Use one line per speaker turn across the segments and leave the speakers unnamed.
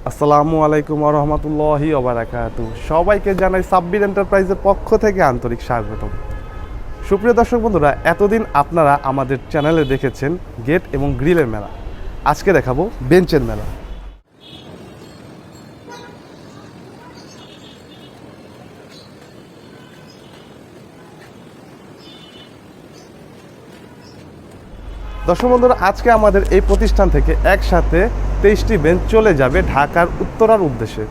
আসসালামু আলাইকুম ওয়া রাহমাতুল্লাহি ওয়া বারাকাতুহু। সবাইকে জানাই সাব্বির এন্টারপ্রাইজের পক্ষ থেকে আন্তরিক স্বাগতম। সুপ্রিয় দর্শক বন্ধুরা, এতদিন আপনারা আমাদের চ্যানেলে দেখেছেন গেট এবং গ্রিলের মেলা। আজকে দেখাবো বেঞ্চের মেলা। দর্শক বন্ধুরা, আজকে আমাদের এই প্রতিষ্ঠান থেকে একসাথে 23টি বেঞ্চ চলে যাবে ঢাকার উত্তরার উদ্দেশ্যে।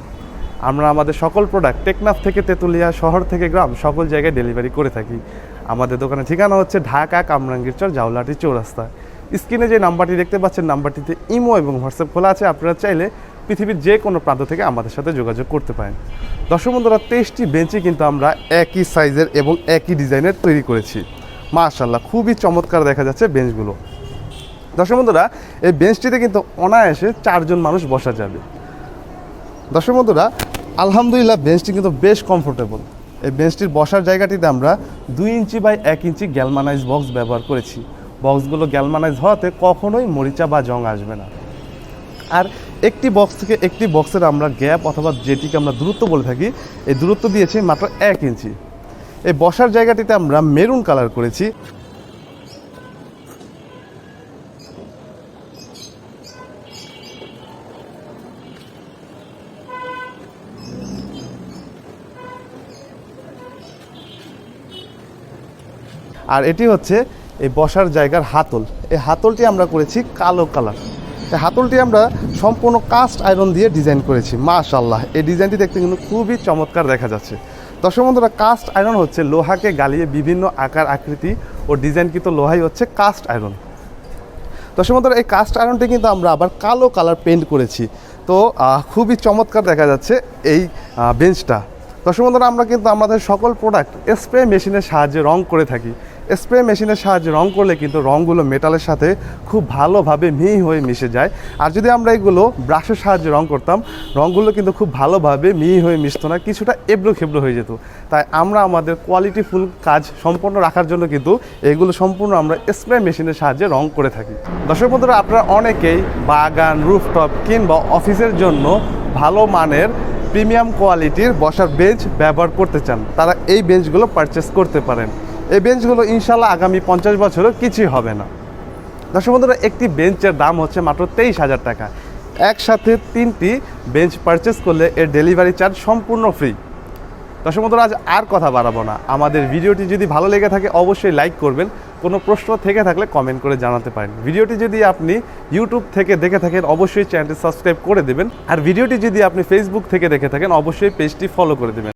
আমরা আমাদের সকল প্রোডাক্ট টেকনাফ থেকে তেঁতুলিয়া, শহর থেকে গ্রাম, সকল জায়গায় ডেলিভারি করে থাকি। আমাদের দোকানের ঠিকানা হচ্ছে ঢাকা কামরাঙ্গীরচর জাউলাটি চৌরাস্তা। স্ক্রিনে যে নাম্বারটি দেখতে পাচ্ছেন, নাম্বারটিতে ইমো এবং হোয়াটসঅ্যাপ খোলা আছে। আপনারা চাইলে পৃথিবীর যে কোনো প্রান্ত থেকে আমাদের সাথে যোগাযোগ করতে পারেন। দর্শক বন্ধুরা, 23টি বেঞ্চই কিন্তু আমরা একই সাইজের এবং একই ডিজাইনের তৈরি করেছি। মাশাআল্লাহ, খুবই চমৎকার দেখা যাচ্ছে বেঞ্চগুলো। দর্শক বন্ধুরা, এই বেঞ্চটিতে কিন্তু অনায়াসে 4 জন মানুষ বসা যাবে। দর্শক বন্ধুরা, আলহামদুলিল্লাহ বেঞ্চটি কিন্তু বেশ কমফোর্টেবল। এই বেঞ্চটির বসার জায়গাটিতে আমরা 2 ইঞ্চি বাই 1 ইঞ্চি গ্যালমানাইজ বক্স ব্যবহার করেছি। বক্সগুলো গ্যালমানাইজ হওয়াতে কখনোই মরিচা বা জং আসবে না। আর একটি বক্স থেকে একটি বক্সের আমরা গ্যাপ অথবা যেটিকে আমরা দূরত্ব বলে থাকি, এই দূরত্ব দিয়েছি মাত্র 1 ইঞ্চি। এই বসার জায়গাটিতে আমরা মেরুন কালার করেছি। আর এটি হচ্ছে এই বসার জায়গার হাতল। এই হাতলটি আমরা করেছি কালো কালার। এই হাতলটি আমরা সম্পূর্ণ কাস্ট আয়রন দিয়ে ডিজাইন করেছি। মাশাআল্লাহ, এই ডিজাইনটি দেখতে কিন্তু খুবই চমৎকার দেখা যাচ্ছে। দর্শক বন্ধুরা, কাস্ট আয়রন হচ্ছে লোহাকে গালিয়ে বিভিন্ন আকার আকৃতি ও ডিজাইনকৃত লোহাই হচ্ছে কাস্ট আয়রন। দর্শক বন্ধুরা, এই কাস্ট আয়রনটি কিন্তু আমরা আবার কালো কালার পেন্ট করেছি। তো খুবই চমৎকার দেখা যাচ্ছে এই বেঞ্চটা। দর্শক বন্ধুরা, আমরা কিন্তু আমাদের সকল প্রোডাক্ট স্প্রে মেশিনের সাহায্যে রং করে থাকি। স্প্রে মেশিনের সাহায্যে রং করলে কিন্তু রঙগুলো মেটালের সাথে খুব ভালোভাবে মিহি হয়ে মিশে যায়। আর যদি আমরা এগুলো ব্রাশের সাহায্যে রং করতাম, রঙগুলো কিন্তু খুব ভালোভাবে মিহি হয়ে মিশতো না, কিছুটা এবড়ো খেবড়ো হয়ে যেত। তাই আমরা আমাদের কোয়ালিটিফুল কাজ সম্পন্ন রাখার জন্য কিন্তু এগুলো সম্পূর্ণ আমরা স্প্রে মেশিনের সাহায্যে রং করে থাকি। দর্শক বন্ধুরা, আপনারা অনেকেই বাগান, রুফটপ কিংবা অফিসের জন্য ভালো মানের প্রিমিয়াম কোয়ালিটির বসার বেঞ্চ ব্যবহার করতে চান, তারা এই বেঞ্চগুলো পারচেস করতে পারেন। এই বেঞ্চগুলো ইনশাল্লাহ আগামী 50 বছরও কিছুই হবে না। দর্শক বন্ধুরা, একটি বেঞ্চের দাম হচ্ছে মাত্র 23,000 টাকা। একসাথে 3টি বেঞ্চ পারচেস করলে এর ডেলিভারি চার্জ সম্পূর্ণ ফ্রি। দর্শক বন্ধুরা, আজ আর কথা বাড়াবো না। আমাদের ভিডিওটি যদি ভালো লেগে থাকে অবশ্যই লাইক করবেন। কোনো প্রশ্ন থেকে থাকলে কমেন্ট করে জানাতে পারেন। ভিডিওটি যদি আপনি ইউটিউব থেকে দেখে থাকেন অবশ্যই চ্যানেলটি সাবস্ক্রাইব করে দেবেন। আর ভিডিওটি যদি আপনি ফেসবুক থেকে দেখে থাকেন অবশ্যই পেজটি ফলো করে দেবেন।